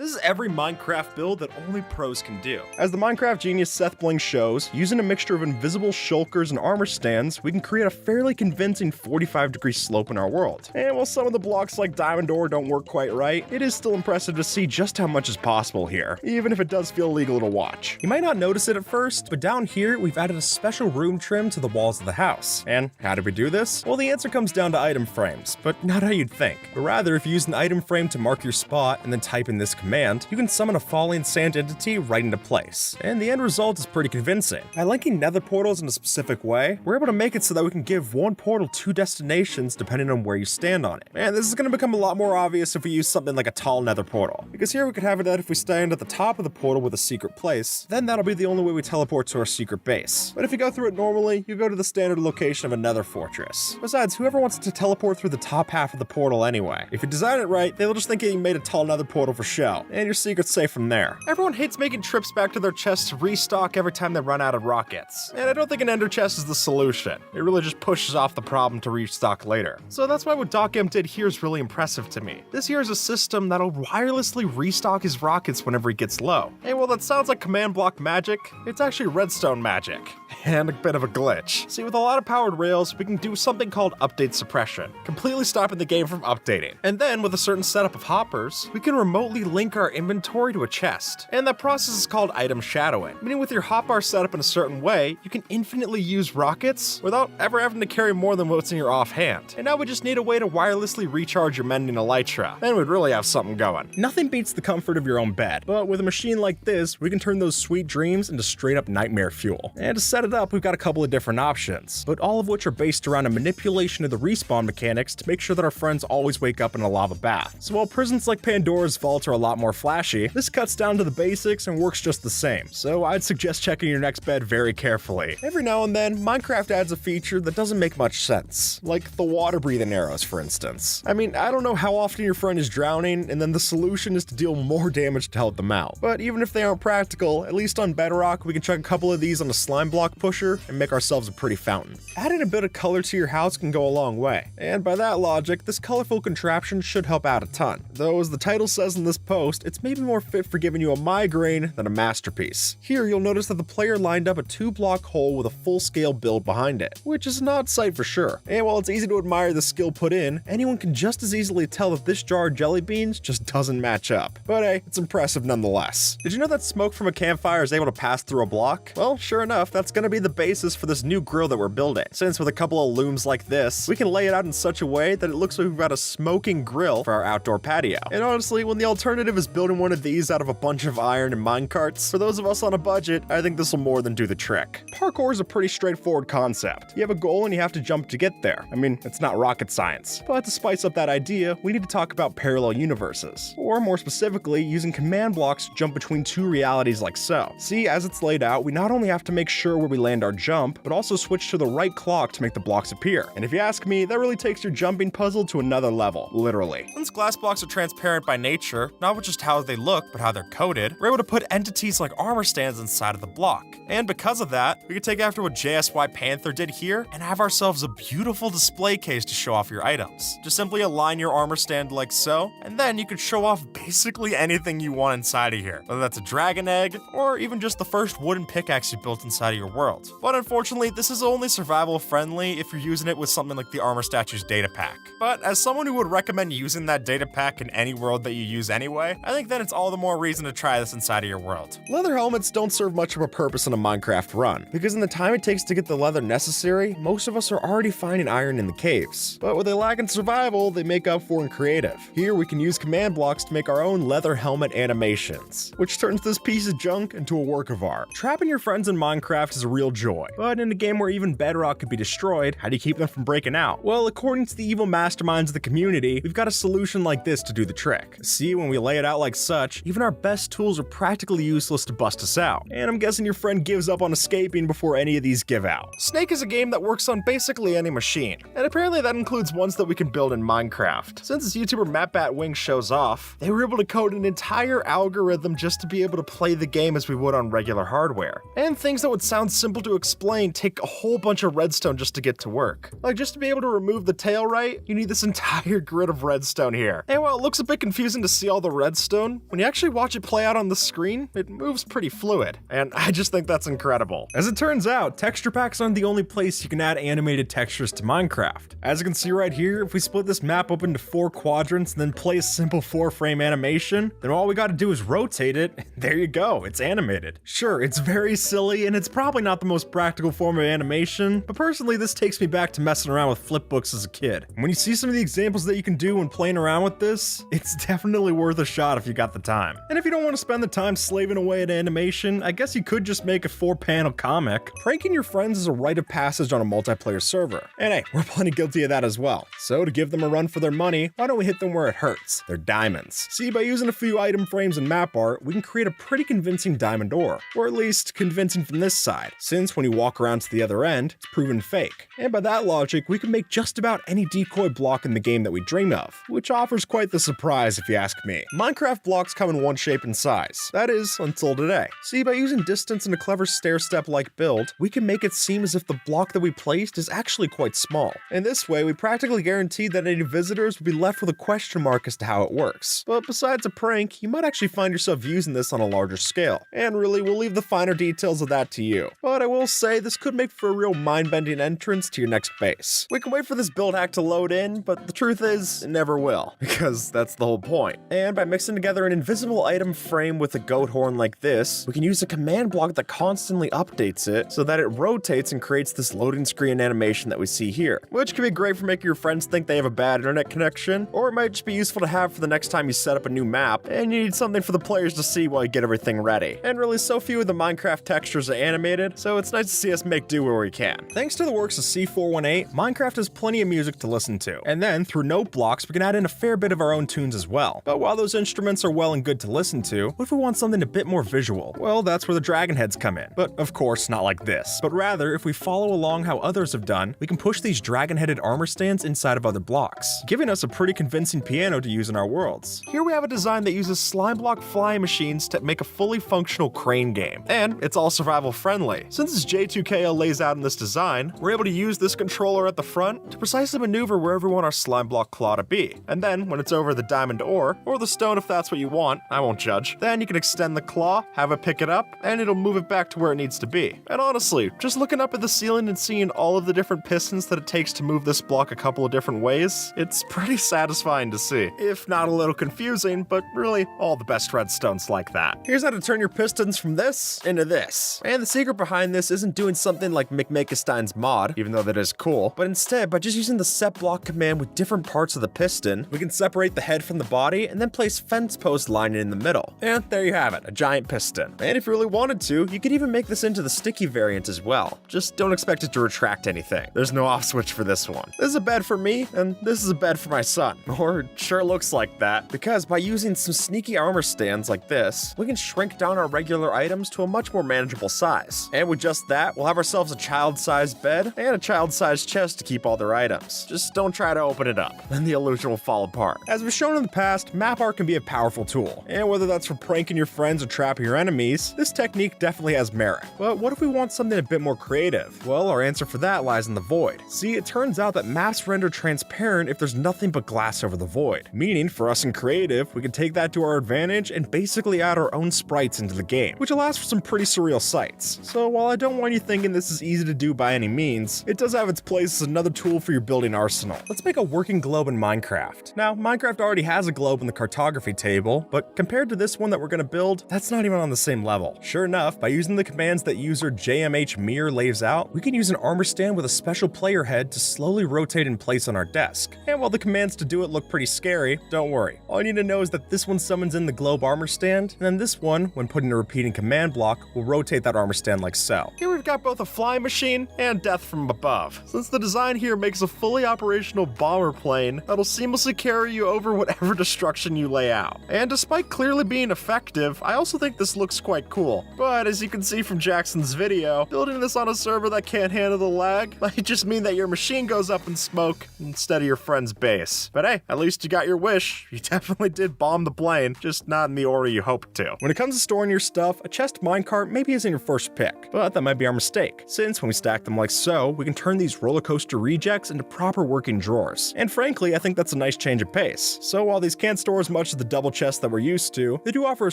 This is every Minecraft build that only pros can do. As the Minecraft genius Seth Bling shows, using a mixture of invisible shulkers and armor stands, we can create a fairly convincing 45-degree slope in our world. And while some of the blocks like Diamond Ore don't work quite right, it is still impressive to see just how much is possible here, even if it does feel illegal to watch. You might not notice it at first, but down here we've added a special room trim to the walls of the house. And how did we do this? Well, the answer comes down to item frames, but not how you'd think. But rather, if you use an item frame to mark your spot and then type in this command, you can summon a falling sand entity right into place. And the end result is pretty convincing. By linking nether portals in a specific way, we're able to make it so that we can give one portal two destinations depending on where you stand on it. And this is going to become a lot more obvious if we use something like a tall nether portal. Because here we could have it that if we stand at the top of the portal with a secret place, then that'll be the only way we teleport to our secret base. But if you go through it normally, you go to the standard location of a nether fortress. Besides, whoever wants to teleport through the top half of the portal anyway? If you design it right, they'll just think that you made a tall nether portal for show, and your secret's safe from there. Everyone hates making trips back to their chests to restock every time they run out of rockets. And I don't think an ender chest is the solution. It really just pushes off the problem to restock later. So that's why what DocImp did here is really impressive to me. This here is a system that'll wirelessly restock his rockets whenever he gets low. And while that sounds like command block magic, it's actually redstone magic. And a bit of a glitch. See, with a lot of powered rails, we can do something called update suppression, completely stopping the game from updating. And then, with a certain setup of hoppers, we can remotely link our inventory to a chest. And that process is called item shadowing, meaning with your hotbar set up in a certain way, you can infinitely use rockets without ever having to carry more than what's in your offhand. And now we just need a way to wirelessly recharge your mending elytra. Then we'd really have something going. Nothing beats the comfort of your own bed, but with a machine like this, we can turn those sweet dreams into straight up nightmare fuel. And to set it up, we've got a couple of different options, but all of which are based around a manipulation of the respawn mechanics to make sure that our friends always wake up in a lava bath. So while prisons like Pandora's Vault are a lot more flashy, this cuts down to the basics and works just the same, so I'd suggest checking your next bed very carefully. Every now and then, Minecraft adds a feature that doesn't make much sense, like the water breathing arrows, for instance. I mean, I don't know how often your friend is drowning, and then the solution is to deal more damage to help them out. But even if they aren't practical, at least on Bedrock, we can chuck a couple of these on a slime block pusher and make ourselves a pretty fountain. Adding a bit of color to your house can go a long way, and by that logic, this colorful contraption should help out a ton. Though, as the title says in this post, it's maybe more fit for giving you a migraine than a masterpiece. Here, you'll notice that the player lined up a 2-block hole with a full-scale build behind it, which is an odd sight for sure. And while it's easy to admire the skill put in, anyone can just as easily tell that this jar of jelly beans just doesn't match up. But hey, it's impressive nonetheless. Did you know that smoke from a campfire is able to pass through a block? Well, sure enough, that's gonna be the basis for this new grill that we're building. Since with a couple of looms like this, we can lay it out in such a way that it looks like we've got a smoking grill for our outdoor patio. And honestly, when the alternative is building one of these out of a bunch of iron and minecarts, for those of us on a budget, I think this will more than do the trick. Parkour is a pretty straightforward concept. You have a goal and you have to jump to get there. I mean, it's not rocket science. But to spice up that idea, we need to talk about parallel universes. Or more specifically, using command blocks to jump between two realities like so. See, as it's laid out, we not only have to make sure where we land our jump, but also switch to the right clock to make the blocks appear. And if you ask me, that really takes your jumping puzzle to another level, literally. Since glass blocks are transparent by nature, not with just how they look, but how they're coded, we're able to put entities like armor stands inside of the block. And because of that, we could take after what JSY Panther did here and have ourselves a beautiful display case to show off your items. Just simply align your armor stand like so, and then you could show off basically anything you want inside of here, whether that's a dragon egg, or even just the first wooden pickaxe you built inside of your world. But unfortunately, this is only survival friendly if you're using it with something like the Armor Statues data pack. But as someone who would recommend using that data pack in any world that you use anyway, I think then it's all the more reason to try this inside of your world. Leather helmets don't serve much of a purpose in a Minecraft run, because in the time it takes to get the leather necessary, most of us are already finding iron in the caves. But what they lack in survival, they make up for in creative. Here we can use command blocks to make our own leather helmet animations, which turns this piece of junk into a work of art. Trapping your friends in Minecraft is a real joy, but in a game where even bedrock could be destroyed, how do you keep them from breaking out? Well, according to the evil masterminds of the community, we've got a solution like this to do the trick. See, when we lay it out like such, even our best tools are practically useless to bust us out. And I'm guessing your friend gives up on escaping before any of these give out. Snake is a game that works on basically any machine, and apparently that includes ones that we can build in Minecraft. Since this YouTuber MattBatWing shows off, they were able to code an entire algorithm just to be able to play the game as we would on regular hardware. And things that would sound simple to explain take a whole bunch of redstone just to get to work. Like, just to be able to remove the tail right, you need this entire grid of redstone here. And while it looks a bit confusing to see all the redstone redstone, when you actually watch it play out on the screen, it moves pretty fluid, and I just think that's incredible. As it turns out, texture packs aren't the only place you can add animated textures to Minecraft. As you can see right here, if we split this map up into 4 quadrants and then play a simple 4-frame animation, then all we gotta do is rotate it, and there you go, it's animated. Sure, it's very silly, and it's probably not the most practical form of animation, but personally this takes me back to messing around with flipbooks as a kid. When you see some of the examples that you can do when playing around with this, it's definitely worth a shot if you got the time. And if you don't want to spend the time slaving away at animation, I guess you could just make a 4-panel comic. Pranking your friends is a rite of passage on a multiplayer server. And hey, we're plenty guilty of that as well. So to give them a run for their money, why don't we hit them where it hurts? Their diamonds. See, by using a few item frames and map art, we can create a pretty convincing diamond ore. Or at least convincing from this side, since when you walk around to the other end, it's proven fake. And by that logic, we can make just about any decoy block in the game that we dream of, which offers quite the surprise if you ask me. Minecraft blocks come in one shape and size. That is, until today. See, by using distance and a clever stair-step-like build, we can make it seem as if the block that we placed is actually quite small. In this way, we practically guarantee that any visitors will be left with a question mark as to how it works. But besides a prank, you might actually find yourself using this on a larger scale. And really, we'll leave the finer details of that to you. But I will say, this could make for a real mind-bending entrance to your next base. We can wait for this build hack to load in, but the truth is, it never will, because that's the whole point. And by mixing together an invisible item frame with a goat horn like this, we can use a command block that constantly updates it so that it rotates and creates this loading screen animation that we see here, which can be great for making your friends think they have a bad internet connection, or it might just be useful to have for the next time you set up a new map and you need something for the players to see while you get everything ready. And really, so few of the Minecraft textures are animated, so it's nice to see us make do where we can. Thanks to the works of C418, Minecraft has plenty of music to listen to, and then through note blocks we can add in a fair bit of our own tunes as well. But while those instruments are well and good to listen to, what if we want something a bit more visual? Well, that's where the dragon heads come in. But of course, not like this. But rather, if we follow along how others have done, we can push these dragon-headed armor stands inside of other blocks, giving us a pretty convincing piano to use in our worlds. Here we have a design that uses slime block flying machines to make a fully functional crane game. And it's all survival friendly. Since as J2KL lays out in this design, we're able to use this controller at the front to precisely maneuver wherever we want our slime block claw to be. And then, when it's over the diamond ore, or the stone if that's what you want, I won't judge, then you can extend the claw, have it pick it up, and it'll move it back to where it needs to be. And honestly, just looking up at the ceiling and seeing all of the different pistons that it takes to move this block a couple of different ways, it's pretty satisfying to see. If not a little confusing, but really, all the best redstone's like that. Here's how to turn your pistons from this into this. And the secret behind this isn't doing something like McMakestein's mod, even though that is cool, but instead, by just using the set block command with different parts of the piston, we can separate the head from the body and then place fence post lining in the middle. And there you have it, a giant piston. And if you really wanted to, you could even make this into the sticky variant as well. Just don't expect it to retract anything. There's no off switch for this one. This is a bed for me, and this is a bed for my son. Or it sure looks like that, because by using some sneaky armor stands like this, we can shrink down our regular items to a much more manageable size. And with just that, we'll have ourselves a child-sized bed and a child-sized chest to keep all their items. Just don't try to open it up, then the illusion will fall apart. As we've shown in the past, map art can be a powerful tool, and whether that's for pranking your friends or trapping your enemies, this technique definitely has merit. But what if we want something a bit more creative? Well, our answer for that lies in the void. See, it turns out that maps render transparent if there's nothing but glass over the void. Meaning, for us in creative, we can take that to our advantage and basically add our own sprites into the game, which allows for some pretty surreal sights. So while I don't want you thinking this is easy to do by any means, it does have its place as another tool for your building arsenal. Let's make a working globe in Minecraft. Now, Minecraft already has a globe in the cartography table, but compared to this one that we're gonna build, that's not even on the same level. Sure enough, by using the commands that user JMHMir lays out, we can use an armor stand with a special player head to slowly rotate in place on our desk. And while the commands to do it look pretty scary, don't worry. All you need to know is that this one summons in the globe armor stand, and then this one, when put in a repeating command block, will rotate that armor stand like so. Here we've got both a flying machine and death from above, since the design here makes a fully operational bomber plane that'll seamlessly carry you over whatever destruction you lay out. And despite clearly being effective, I also think this looks quite cool. But as you can see from Jackson's video, building this on a server that can't handle the lag might just mean that your machine goes up in smoke instead of your friend's base. But hey, at least you got your wish. You definitely did bomb the plane, just not in the order you hoped to. When it comes to storing your stuff, a chest minecart maybe isn't your first pick, but that might be our mistake, since when we stack them like so, we can turn these roller coaster rejects into proper working drawers. And frankly, I think that's a nice change of pace. So while these can't store as much much as the double chest that we're used to, they do offer a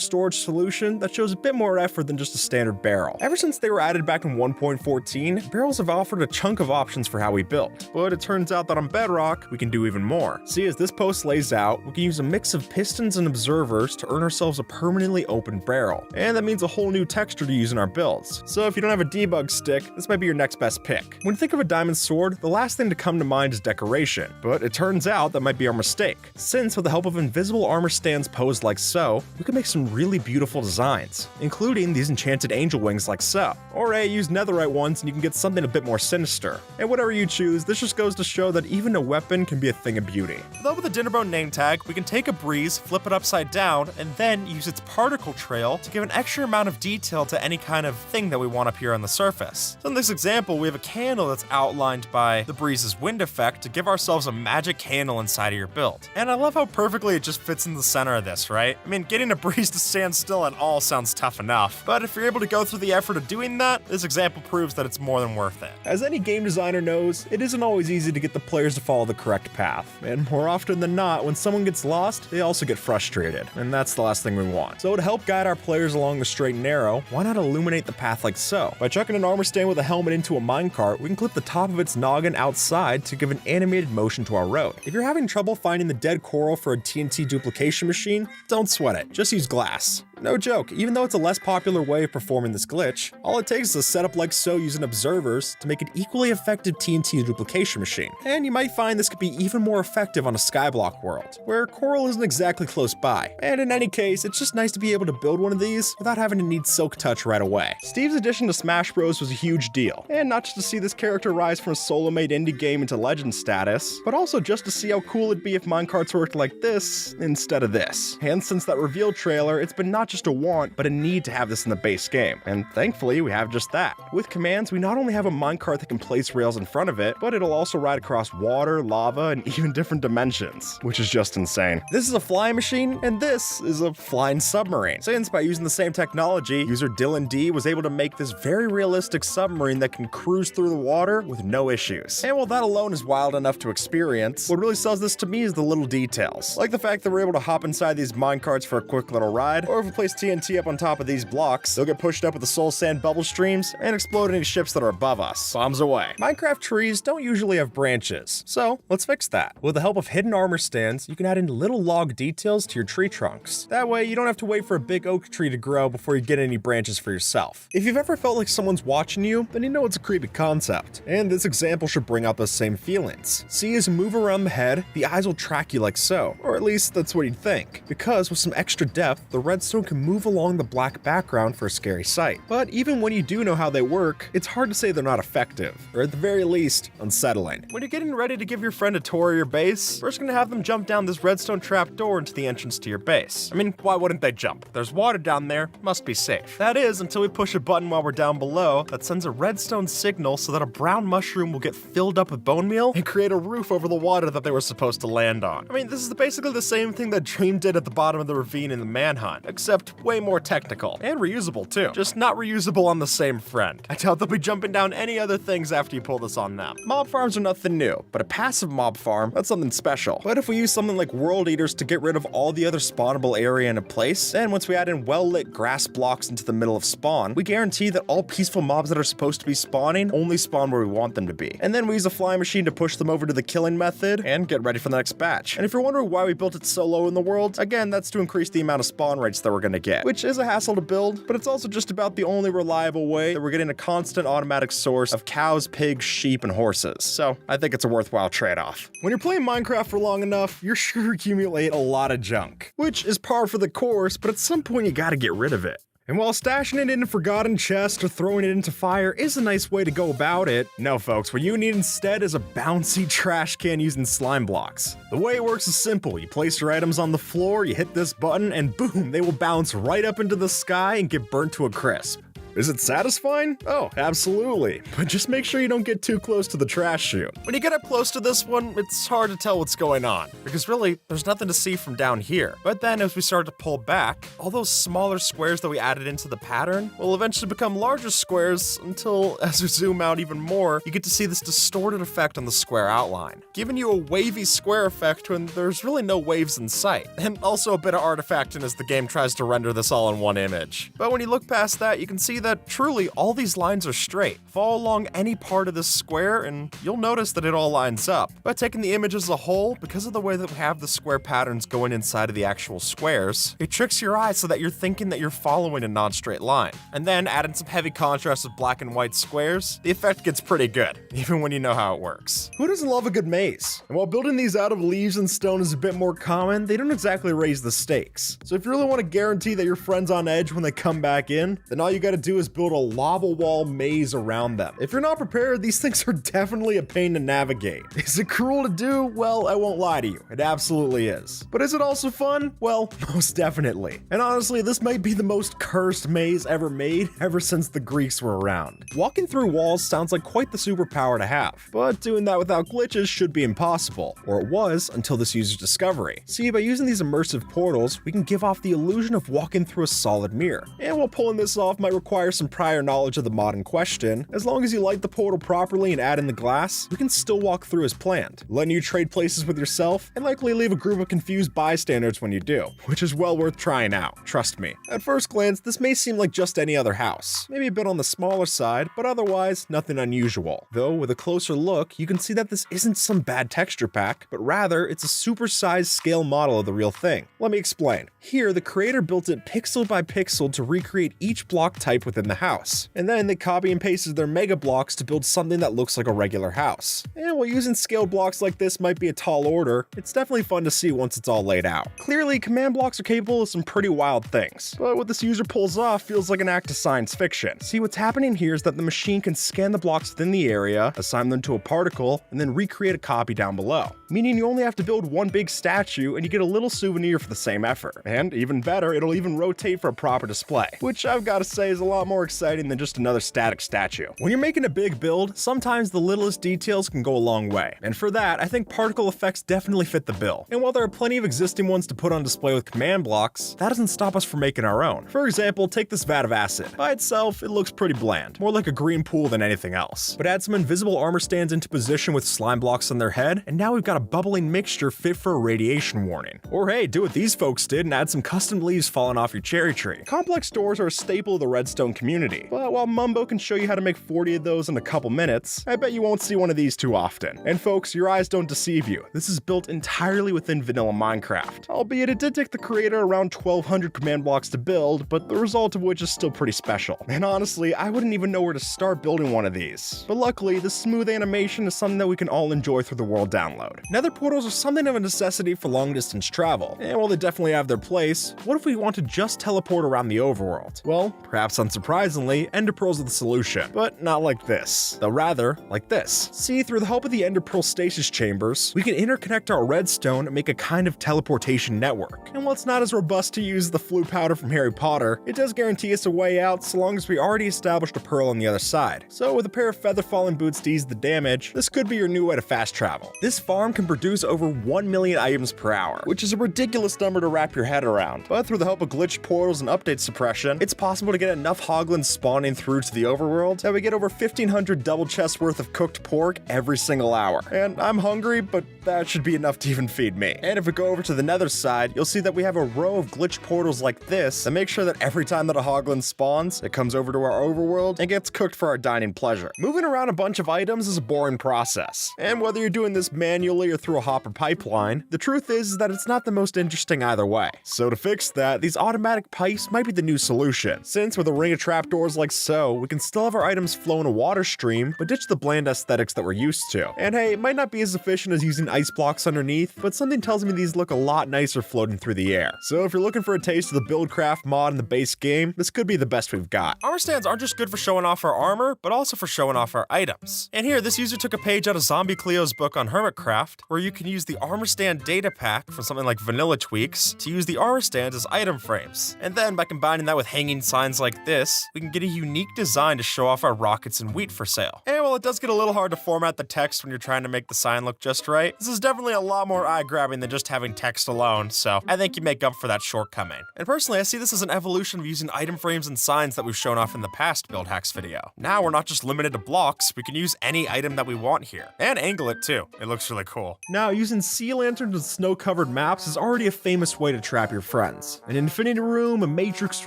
storage solution that shows a bit more effort than just a standard barrel. Ever since they were added back in 1.14, barrels have offered a chunk of options for how we build, but it turns out that on Bedrock, we can do even more. See, as this post lays out, we can use a mix of pistons and observers to earn ourselves a permanently open barrel, and that means a whole new texture to use in our builds. So if you don't have a debug stick, this might be your next best pick. When you think of a diamond sword, the last thing to come to mind is decoration, but it turns out that might be our mistake, since with the help of invisible armor stands posed like so, we can make some really beautiful designs, including these enchanted angel wings like so. Or use netherite ones and you can get something a bit more sinister. And whatever you choose, this just goes to show that even a weapon can be a thing of beauty. Though with the Dinnerbone name tag, we can take a breeze, flip it upside down, and then use its particle trail to give an extra amount of detail to any kind of thing that we want up here on the surface. So in this example, we have a candle that's outlined by the breeze's wind effect to give ourselves a magic candle inside of your build. And I love how perfectly it just fits in the center of this, right? I mean, getting a breeze to stand still at all sounds tough enough, but if you're able to go through the effort of doing that, this example proves that it's more than worth it. As any game designer knows, it isn't always easy to get the players to follow the correct path, and more often than not, when someone gets lost, they also get frustrated, and that's the last thing we want. So to help guide our players along the straight and narrow, why not illuminate the path like so? By chucking an armor stand with a helmet into a minecart, we can clip the top of its noggin outside to give an animated motion to our road. If you're having trouble finding the dead coral for a TNT duplication machine, don't sweat it, just use glass. No joke, even though it's a less popular way of performing this glitch, all it takes is a setup like so using observers to make an equally effective TNT duplication machine. And you might find this could be even more effective on a skyblock world, where coral isn't exactly close by. And in any case, it's just nice to be able to build one of these without having to need Silk Touch right away. Steve's addition to Smash Bros was a huge deal, and not just to see this character rise from a solo-made indie game into legend status, but also just to see how cool it'd be if minecarts worked like this instead of this. And since that reveal trailer, it's been not just a want, but a need to have this in the base game, and thankfully we have just that. With commands, we not only have a minecart that can place rails in front of it, but it'll also ride across water, lava, and even different dimensions, which is just insane. This is a flying machine, and this is a flying submarine. Since by using the same technology, user Dylan D was able to make this very realistic submarine that can cruise through the water with no issues. And while that alone is wild enough to experience, what really sells this to me is the little details, like the fact that we're able to hop inside these minecarts for a quick little ride, or if we place TNT up on top of these blocks, they'll get pushed up with the soul sand bubble streams and explode any ships that are above us. Bombs away. Minecraft trees don't usually have branches, so let's fix that. With the help of hidden armor stands, you can add in little log details to your tree trunks. That way, you don't have to wait for a big oak tree to grow before you get any branches for yourself. If you've ever felt like someone's watching you, then you know it's a creepy concept, and this example should bring out those same feelings. See, as you move around the head, the eyes will track you like so, or at least that's what you'd think, because with some extra depth, the redstone can move along the black background for a scary sight. But even when you do know how they work, it's hard to say they're not effective, or at the very least, unsettling. When you're getting ready to give your friend a tour of your base, first gonna have them jump down this redstone trap door into the entrance to your base. I mean, why wouldn't they jump? There's water down there, must be safe. That is, until we push a button while we're down below that sends a redstone signal so that a brown mushroom will get filled up with bone meal and create a roof over the water that they were supposed to land on. I mean, this is basically the same thing that Dream did at the bottom of the ravine in the Manhunt, except way more technical, and reusable too. Just not reusable on the same friend. I doubt they'll be jumping down any other things after you pull this on them. Mob farms are nothing new, but a passive mob farm, that's something special. But if we use something like World Eaters to get rid of all the other spawnable area in a place, and once we add in well-lit grass blocks into the middle of spawn, we guarantee that all peaceful mobs that are supposed to be spawning only spawn where we want them to be. And then we use a flying machine to push them over to the killing method and get ready for the next batch. And if you're wondering why we built it so low in the world, again, that's to increase the amount of spawn rates that we're gonna get, which is a hassle to build, but it's also just about the only reliable way that we're getting a constant automatic source of cows, pigs, sheep, and horses. So I think it's a worthwhile trade-off. When you're playing Minecraft for long enough, you're sure to accumulate a lot of junk, which is par for the course, but at some point you gotta get rid of it. And while stashing it in a forgotten chest or throwing it into fire is a nice way to go about it, no folks, what you need instead is a bouncy trash can using slime blocks. The way it works is simple. You place your items on the floor, you hit this button, and boom, they will bounce right up into the sky and get burnt to a crisp. Is it satisfying? Oh, absolutely. But just make sure you don't get too close to the trash chute. When you get up close to this one, it's hard to tell what's going on, because really, there's nothing to see from down here. But then as we start to pull back, all those smaller squares that we added into the pattern will eventually become larger squares until, as we zoom out even more, you get to see this distorted effect on the square outline, giving you a wavy square effect when there's really no waves in sight, and also a bit of artifacting as the game tries to render this all in one image. But when you look past that, you can see that truly all these lines are straight. Follow along any part of this square and you'll notice that it all lines up. But taking the image as a whole, because of the way that we have the square patterns going inside of the actual squares, it tricks your eyes so that you're thinking that you're following a non-straight line. And then adding some heavy contrast with black and white squares, the effect gets pretty good, even when you know how it works. Who doesn't love a good maze? And while building these out of leaves and stone is a bit more common, they don't exactly raise the stakes. So if you really want to guarantee that your friend's on edge when they come back in, then all you gotta do is build a lava wall maze around them. If you're not prepared, these things are definitely a pain to navigate. Is it cruel to do? Well, I won't lie to you. It absolutely is. But is it also fun? Well, most definitely. And honestly, this might be the most cursed maze ever made ever since the Greeks were around. Walking through walls sounds like quite the superpower to have, but doing that without glitches should be impossible, or it was until this user's discovery. See, by using these immersive portals, we can give off the illusion of walking through a solid mirror. And while pulling this off might require some prior knowledge of the mod in question, as long as you light the portal properly and add in the glass, we can still walk through as planned, letting you trade places with yourself and likely leave a group of confused bystanders when you do, which is well worth trying out, trust me. At first glance, this may seem like just any other house, maybe a bit on the smaller side, but otherwise nothing unusual. Though with a closer look, you can see that this isn't some bad texture pack, but rather it's a supersized scale model of the real thing. Let me explain. Here, the creator built it pixel by pixel to recreate each block type within the house, and then they copy and pasted their mega blocks to build something that looks like a regular house. And while using scaled blocks like this might be a tall order, it's definitely fun to see once it's all laid out. Clearly, command blocks are capable of some pretty wild things, but what this user pulls off feels like an act of science fiction. See, what's happening here is that the machine can scan the blocks within the area, assign them to a particle, and then recreate a copy down below. Meaning you only have to build one big statue and you get a little souvenir for the same effort. And even better, it'll even rotate for a proper display, which I've got to say is a lot more exciting than just another static statue. When you're making a big build, sometimes the littlest details can go a long way. And for that, I think particle effects definitely fit the bill. And while there are plenty of existing ones to put on display with command blocks, that doesn't stop us from making our own. For example, take this vat of acid. By itself, it looks pretty bland, more like a green pool than anything else. But add some invisible armor stands into position with slime blocks on their head, and now we've got a bubbling mixture fit for a radiation warning. Or hey, do what these folks did and add some custom leaves falling off your cherry tree. Complex doors are a staple of the redstone community, but while Mumbo can show you how to make 40 of those in a couple minutes, I bet you won't see one of these too often. And folks, your eyes don't deceive you. This is built entirely within vanilla Minecraft, albeit it did take the creator around 1200 command blocks to build, but the result of which is still pretty special. And honestly, I wouldn't even know where to start building one of these. But luckily, the smooth animation is something that we can all enjoy through the world download. Nether portals are something of a necessity for long distance travel, and while they definitely have their place, what if we want to just teleport around the overworld? Well, perhaps unsurprisingly, Ender Pearls are the solution, but not like this, though rather like this. See, through the help of the Ender Pearl stasis chambers, we can interconnect our redstone and make a kind of teleportation network. And while it's not as robust to use the flue powder from Harry Potter, it does guarantee us a way out so long as we already established a pearl on the other side. So with a pair of feather falling boots to ease the damage, this could be your new way to fast travel. This farm can produce over 1 million items per hour, which is a ridiculous number to wrap your head around. But through the help of glitched portals and update suppression, it's possible to get enough hoglins spawning through to the overworld that we get over 1500 double chests worth of cooked pork every single hour. And I'm hungry, but that should be enough to even feed me. And if we go over to the nether side, you'll see that we have a row of glitched portals like this that make sure that every time that a hoglin spawns, it comes over to our overworld and gets cooked for our dining pleasure. Moving around a bunch of items is a boring process. And whether you're doing this manually or through a hopper pipeline, the truth is that it's not the most interesting either way. So to fix that, these automatic pipes might be the new solution. Since with a ring of trapdoors like so, we can still have our items flow in a water stream, but ditch the bland aesthetics that we're used to. too. And hey, it might not be as efficient as using ice blocks underneath, but something tells me these look a lot nicer floating through the air. So if you're looking for a taste of the Buildcraft mod in the base game, this could be the best we've got. Armor stands aren't just good for showing off our armor, but also for showing off our items. And here, this user took a page out of Zombie Cleo's book on Hermitcraft, where you can use the armor stand data pack from something like Vanilla Tweaks to use the armor stands as item frames. And then by combining that with hanging signs like this, we can get a unique design to show off our rockets and wheat for sale. And while it does get a little hard to format the text when you're trying to make the sign look just right, this is definitely a lot more eye-grabbing than just having text alone, so I think you make up for that shortcoming. And personally, I see this as an evolution of using item frames and signs that we've shown off in the past build hacks video. Now we're not just limited to blocks, we can use any item that we want here. And angle it too. It looks really cool. Now, using sea lanterns and snow-covered maps is already a famous way to trap your friends. An infinity room, a matrix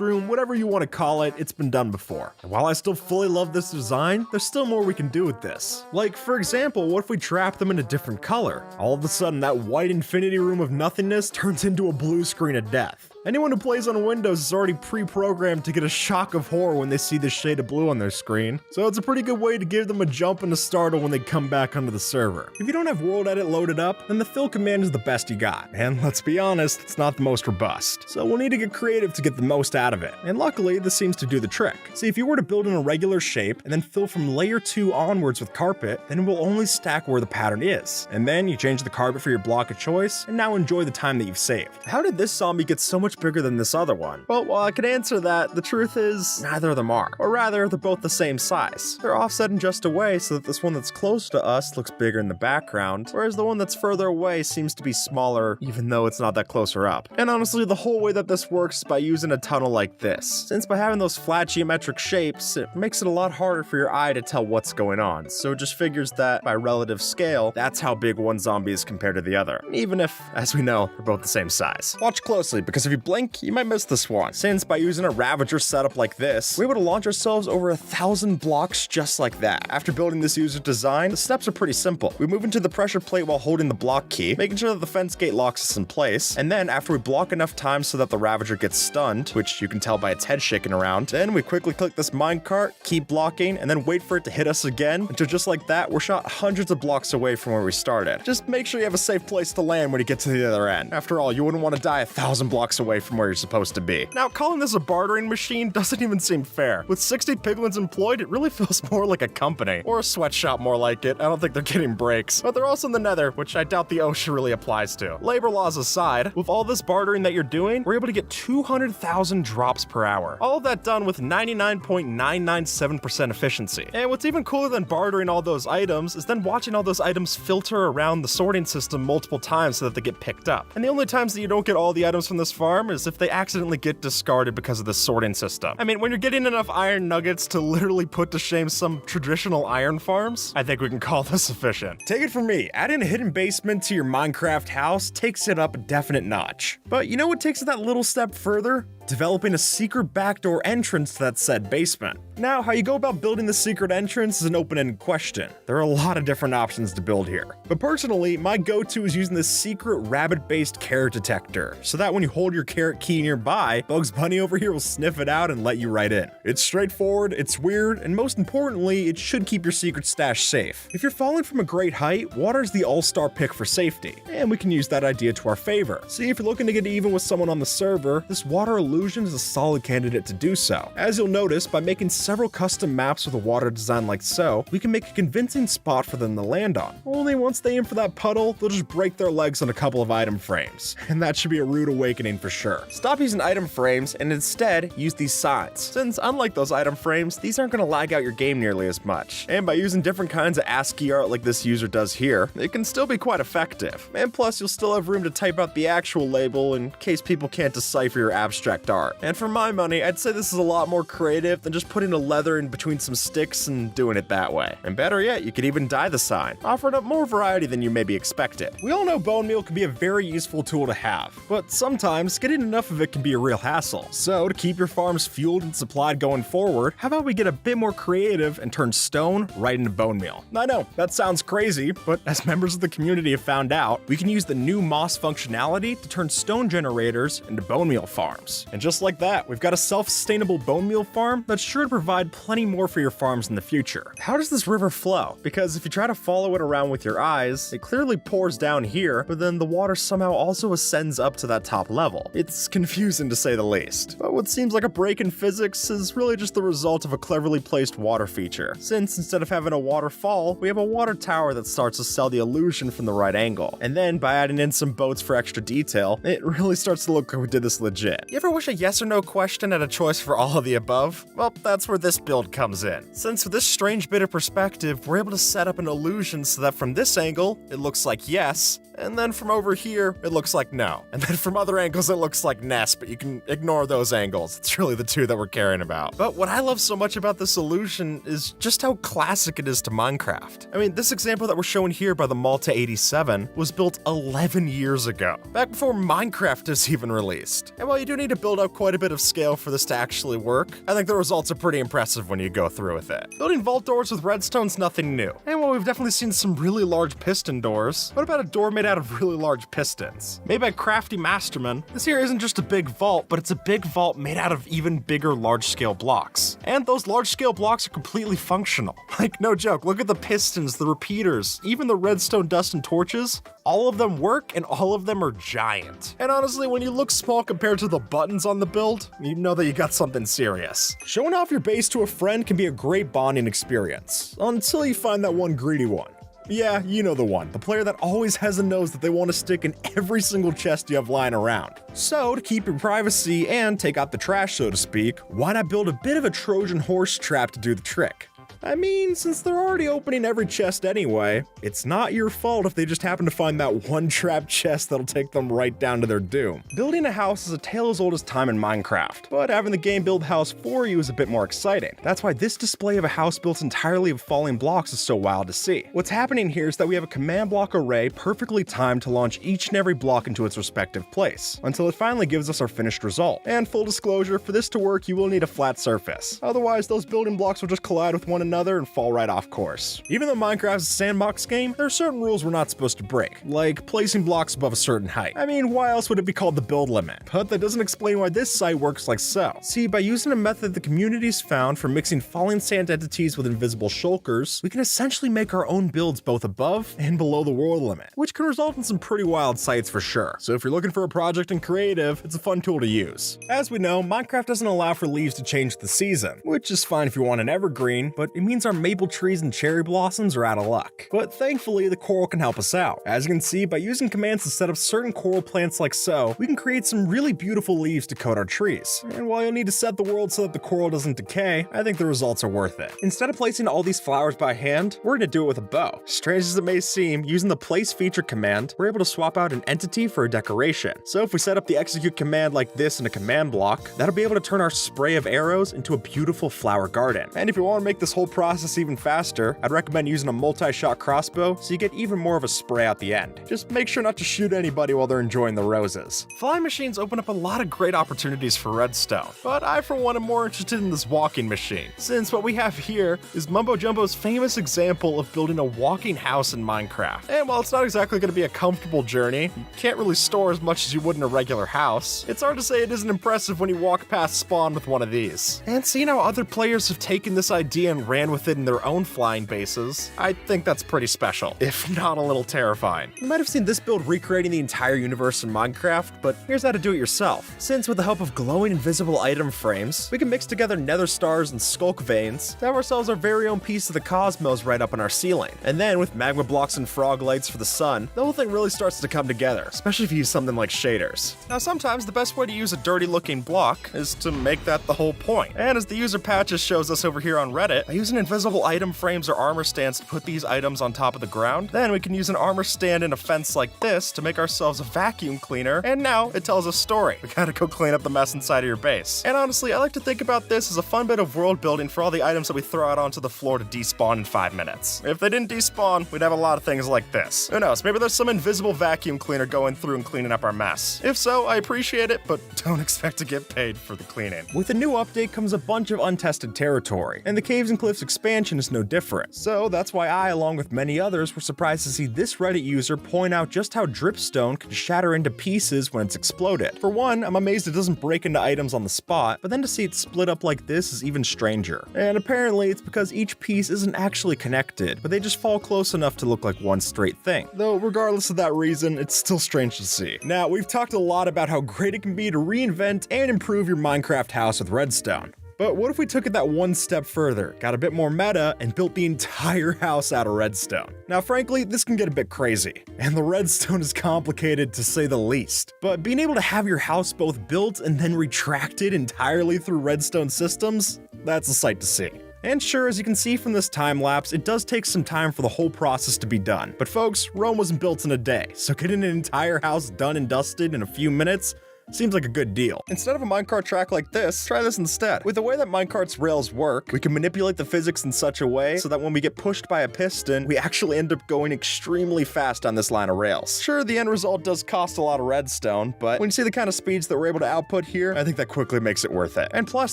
room, whatever you want to call it, it's been done before. And while I still fully love this design, there's still more we can do with this. Like, for example, what if we trap them in a different color? All of a sudden, that white infinity room of nothingness turns into a blue screen of death. Anyone who plays on Windows is already pre-programmed to get a shock of horror when they see this shade of blue on their screen, so it's a pretty good way to give them a jump and a startle when they come back onto the server. If you don't have World Edit loaded up, then the fill command is the best you got, and let's be honest, it's not the most robust, so we'll need to get creative to get the most out of it, and luckily this seems to do the trick. See, if you were to build in a regular shape and then fill from layer 2 onwards with carpet, then it will only stack where the pattern is, and then you change the carpet for your block of choice, and now enjoy the time that you've saved. How did this zombie get so much bigger than this other one? Well, while I can answer that, the truth is neither of them are. Or rather, they're both the same size. They're offset in just a way so that this one that's close to us looks bigger in the background, whereas the one that's further away seems to be smaller even though it's not that closer up. And honestly, the whole way that this works is by using a tunnel like this. Since by having those flat geometric shapes, it makes it a lot harder for your eye to tell what's going on. So it just figures that by relative scale, that's how big one zombie is compared to the other. Even if, as we know, they're both the same size. Watch closely, because if you blink, you might miss this one. Since by using a Ravager setup like this, we're able to launch ourselves over 1,000 blocks just like that. After building this user design, the steps are pretty simple. We move into the pressure plate while holding the block key, making sure that the fence gate locks us in place, and then after we block enough time so that the Ravager gets stunned, which you can tell by its head shaking around, then we quickly click this minecart, keep blocking, and then wait for it to hit us again, until just like that, we're shot hundreds of blocks away from where we started. Just make sure you have a safe place to land when you get to the other end. After all, you wouldn't want to die 1,000 blocks away from where you're supposed to be. Now, calling this a bartering machine doesn't even seem fair. With 60 piglins employed, it really feels more like a company. Or a sweatshop more like it. I don't think they're getting breaks. But they're also in the Nether, which I doubt the OSHA really applies to. Labor laws aside, with all this bartering that you're doing, we're able to get 200,000 drops per hour. All of that done with 99.997% efficiency. And what's even cooler than bartering all those items is then watching all those items filter around the sorting system multiple times so that they get picked up. And the only times that you don't get all the items from this farm is if they accidentally get discarded because of the sorting system. I mean, when you're getting enough iron nuggets to literally put to shame some traditional iron farms, I think we can call this efficient. Take it from me, adding a hidden basement to your Minecraft house takes it up a definite notch. But you know what takes it that little step further? Developing a secret backdoor entrance to that said basement. Now, how you go about building the secret entrance is an open-ended question. There are a lot of different options to build here. But personally, my go-to is using this secret rabbit-based carrot detector, so that when you hold your carrot key nearby, Bugs Bunny over here will sniff it out and let you right in. It's straightforward, it's weird, and most importantly, it should keep your secret stash safe. If you're falling from a great height, water is the all-star pick for safety, and we can use that idea to our favor. See, if you're looking to get even with someone on the server, this water illusion is a solid candidate to do so. As you'll notice, by making several custom maps with a water design like so, we can make a convincing spot for them to land on. Only once they aim for that puddle, they'll just break their legs on a couple of item frames, and that should be a rude awakening for sure. Stop using item frames and instead use these signs, since unlike those item frames, these aren't going to lag out your game nearly as much. And by using different kinds of ASCII art like this user does here, it can still be quite effective. And plus, you'll still have room to type out the actual label in case people can't decipher your abstract art. And for my money, I'd say this is a lot more creative than just putting a leather in between some sticks and doing it that way. And better yet, you could even dye the sign, offering up more variety than you maybe expected. We all know bone meal can be a very useful tool to have, but sometimes getting enough of it can be a real hassle. So to keep your farms fueled and supplied going forward, how about we get a bit more creative and turn stone right into bone meal? I know, that sounds crazy, but as members of the community have found out, we can use the new moss functionality to turn stone generators into bone meal farms. And just like that, we've got a self-sustainable bone meal farm that's sure to provide plenty more for your farms in the future. How does this river flow? Because if you try to follow it around with your eyes, it clearly pours down here, but then the water somehow also ascends up to that top level. It's confusing to say the least. But what seems like a break in physics is really just the result of a cleverly placed water feature, since instead of having a waterfall, we have a water tower that starts to sell the illusion from the right angle. And then by adding in some boats for extra detail, it really starts to look like we did this legit. You ever wish a yes or no question had a choice for all of the above? Well, that's where this build comes in. Since with this strange bit of perspective, we're able to set up an illusion so that from this angle, it looks like yes, and then from over here, it looks like no. And then from other angles, it looks like Ness, but you can ignore those angles. It's really the two that we're caring about. But what I love so much about this illusion is just how classic it is to Minecraft. I mean, this example that we're showing here by the Malta 87 was built 11 years ago, back before Minecraft is even released. And while you do need to build up quite a bit of scale for this to actually work, I think the results are pretty impressive when you go through with it. Building vault doors with redstone's nothing new. And while we've definitely seen some really large piston doors, what about a door made out of really large pistons? Made by Crafty Masterman, this here isn't just a big vault, but it's a big vault made out of even bigger large-scale blocks. And those large-scale blocks are completely functional. Like, no joke, look at the pistons, the repeaters, even the redstone dust and torches. All of them work, and all of them are giant. And honestly, when you look small compared to the buttons on the build, you know that you got something serious. Showing off your base to a friend can be a great bonding experience, until you find that one greedy one. Yeah, you know the one. The player that always has a nose that they want to stick in every single chest you have lying around. So, to keep your privacy and take out the trash, so to speak, why not build a bit of a Trojan horse trap to do the trick? I mean, since they're already opening every chest anyway, it's not your fault if they just happen to find that one trapped chest that'll take them right down to their doom. Building a house is a tale as old as time in Minecraft, but having the game build a house for you is a bit more exciting. That's why this display of a house built entirely of falling blocks is so wild to see. What's happening here is that we have a command block array perfectly timed to launch each and every block into its respective place, until it finally gives us our finished result. And full disclosure, for this to work, you will need a flat surface. Otherwise, those building blocks will just collide with one another and fall right off course. Even though Minecraft is a sandbox game, there are certain rules we're not supposed to break, like placing blocks above a certain height. I mean, why else would it be called the build limit? But that doesn't explain why this site works like so. See, by using a method the community's found for mixing falling sand entities with invisible shulkers, we can essentially make our own builds both above and below the world limit, which can result in some pretty wild sights for sure. So if you're looking for a project in creative, it's a fun tool to use. As we know, Minecraft doesn't allow for leaves to change the season, which is fine if you want an evergreen, but it means our maple trees and cherry blossoms are out of luck. But thankfully, the coral can help us out. As you can see, by using commands to set up certain coral plants like so, we can create some really beautiful leaves to coat our trees. And while you'll need to set the world so that the coral doesn't decay, I think the results are worth it. Instead of placing all these flowers by hand, we're gonna do it with a bow. Strange as it may seem, using the place feature command, we're able to swap out an entity for a decoration. So if we set up the execute command like this in a command block, that'll be able to turn our spray of arrows into a beautiful flower garden. And if you want to make this whole process even faster, I'd recommend using a multi-shot crossbow so you get even more of a spray at the end. Just make sure not to shoot anybody while they're enjoying the roses. Flying machines open up a lot of great opportunities for redstone, but I for one am more interested in this walking machine, since what we have here is Mumbo Jumbo's famous example of building a walking house in Minecraft. And while it's not exactly going to be a comfortable journey, you can't really store as much as you would in a regular house, it's hard to say it isn't impressive when you walk past spawn with one of these. And seeing how other players have taken this idea and ran with it in their own flying bases, I think that's pretty special, if not a little terrifying. You might have seen this build recreating the entire universe in Minecraft, but here's how to do it yourself. Since with the help of glowing invisible item frames, we can mix together nether stars and skulk veins to have ourselves our very own piece of the cosmos right up on our ceiling. And then with magma blocks and frog lights for the sun, the whole thing really starts to come together, especially if you use something like shaders. Now sometimes the best way to use a dirty looking block is to make that the whole point. And as the user patches shows us over here on Reddit, by using invisible item frames or armor stands to put these items on top of the ground, then we can use an armor stand and a fence like this to make ourselves a vacuum cleaner, and now it tells a story. We gotta go clean up the mess inside of your base. And honestly, I like to think about this as a fun bit of world building for all the items that we throw out onto the floor to despawn in 5 minutes. If they didn't despawn, we'd have a lot of things like this. Who knows, maybe there's some invisible vacuum cleaner going through and cleaning up our mess. If so, I appreciate it, but don't expect to get paid for the cleaning. With a new update comes a bunch of untested territory, and the caves include Minecliff's expansion is no different. So that's why I, along with many others, were surprised to see this Reddit user point out just how dripstone can shatter into pieces when it's exploded. For one, I'm amazed it doesn't break into items on the spot, but then to see it split up like this is even stranger. And apparently it's because each piece isn't actually connected, but they just fall close enough to look like one straight thing. Though regardless of that reason, it's still strange to see. Now, we've talked a lot about how great it can be to reinvent and improve your Minecraft house with redstone. But what if we took it that one step further, got a bit more meta, and built the entire house out of redstone? Now, frankly, this can get a bit crazy, and the redstone is complicated to say the least. But being able to have your house both built and then retracted entirely through redstone systems, that's a sight to see. And sure, as you can see from this time lapse, it does take some time for the whole process to be done. But folks, Rome wasn't built in a day, so getting an entire house done and dusted in a few minutes seems like a good deal. Instead of a minecart track like this, try this instead. With the way that minecart's rails work, we can manipulate the physics in such a way so that when we get pushed by a piston, we actually end up going extremely fast on this line of rails. Sure, the end result does cost a lot of redstone, but when you see the kind of speeds that we're able to output here, I think that quickly makes it worth it. And plus,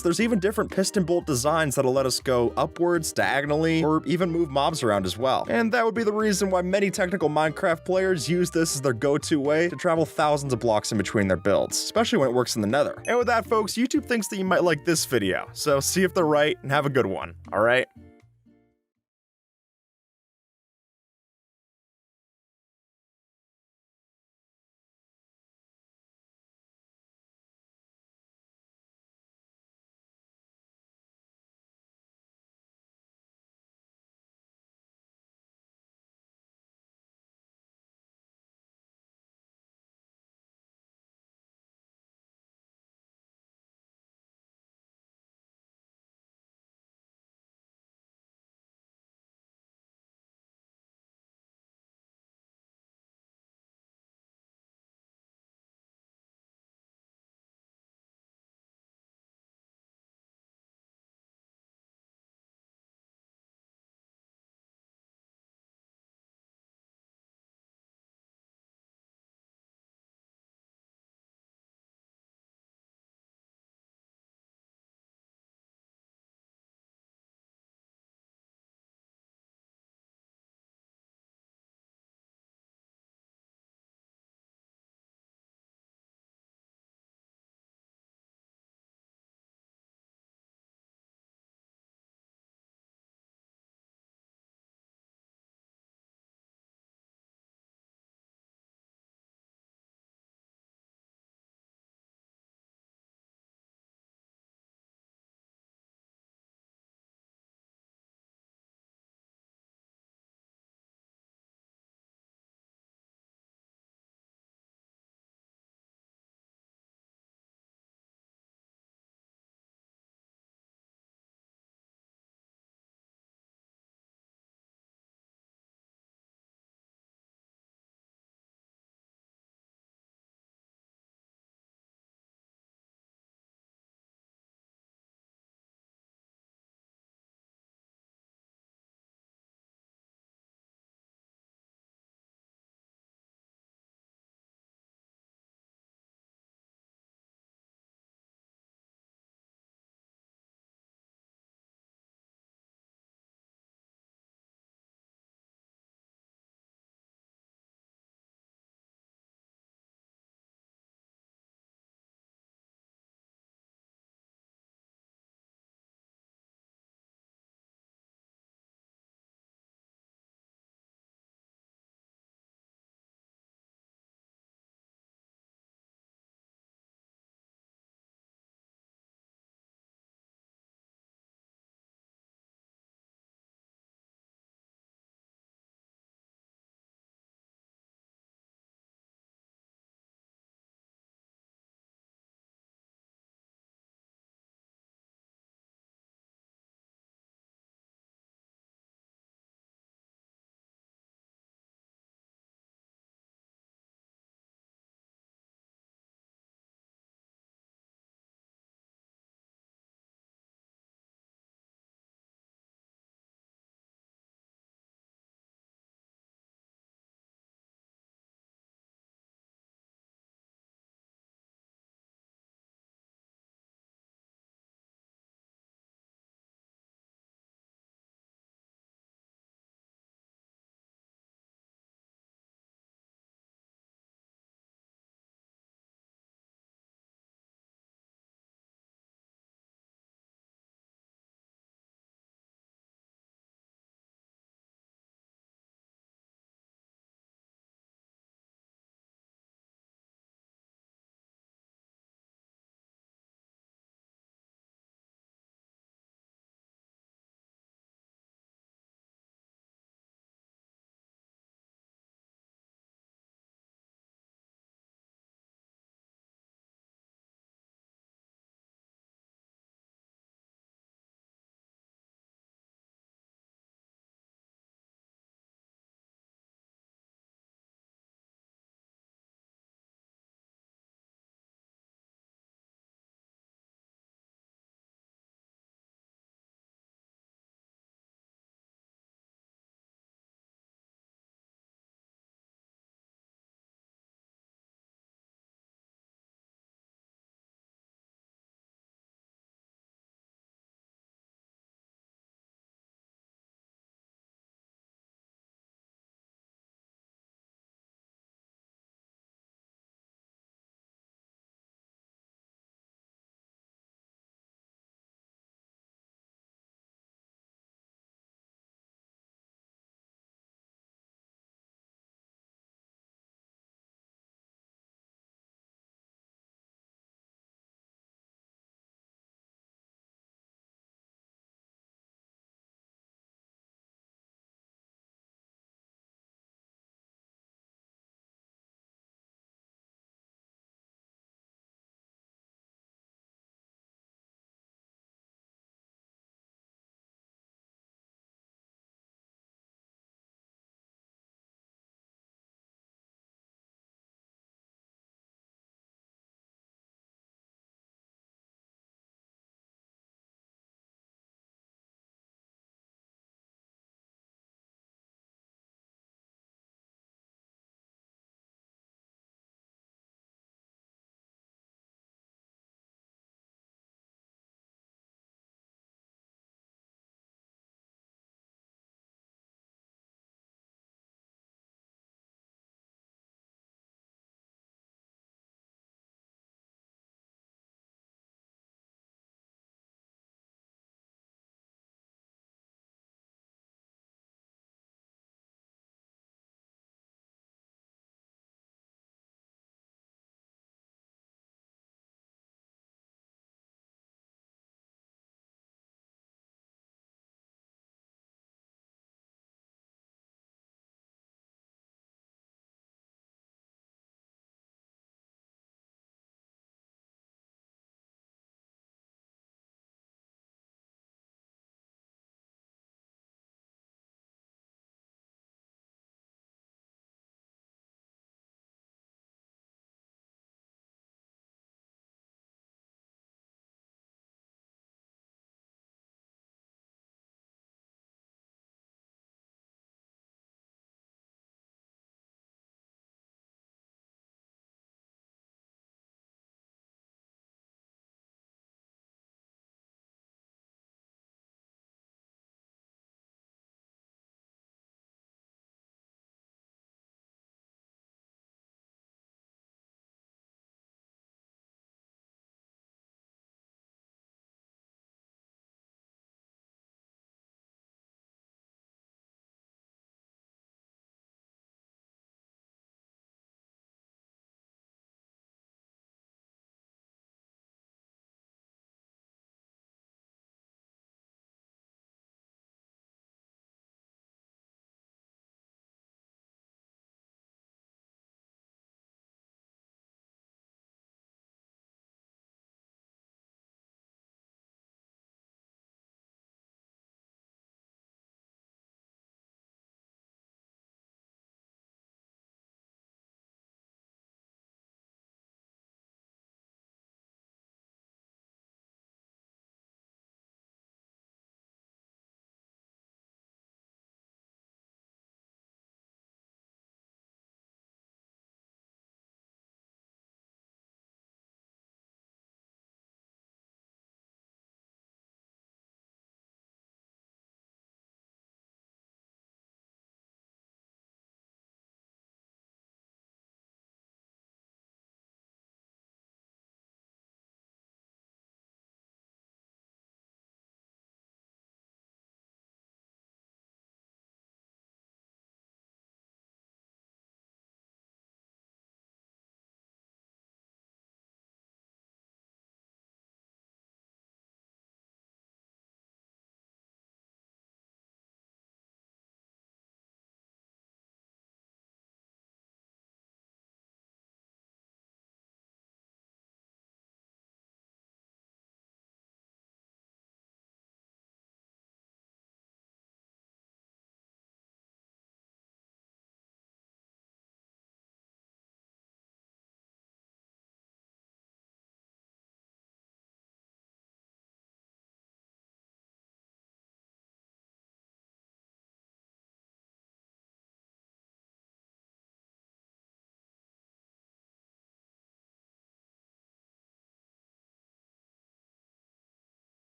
there's even different piston bolt designs that'll let us go upwards, diagonally, or even move mobs around as well. And that would be the reason why many technical Minecraft players use this as their go-to way to travel thousands of blocks in between their builds, especially when it works in the nether. And with that, folks, YouTube thinks that you might like this video, so see if they're right and have a good one, alright?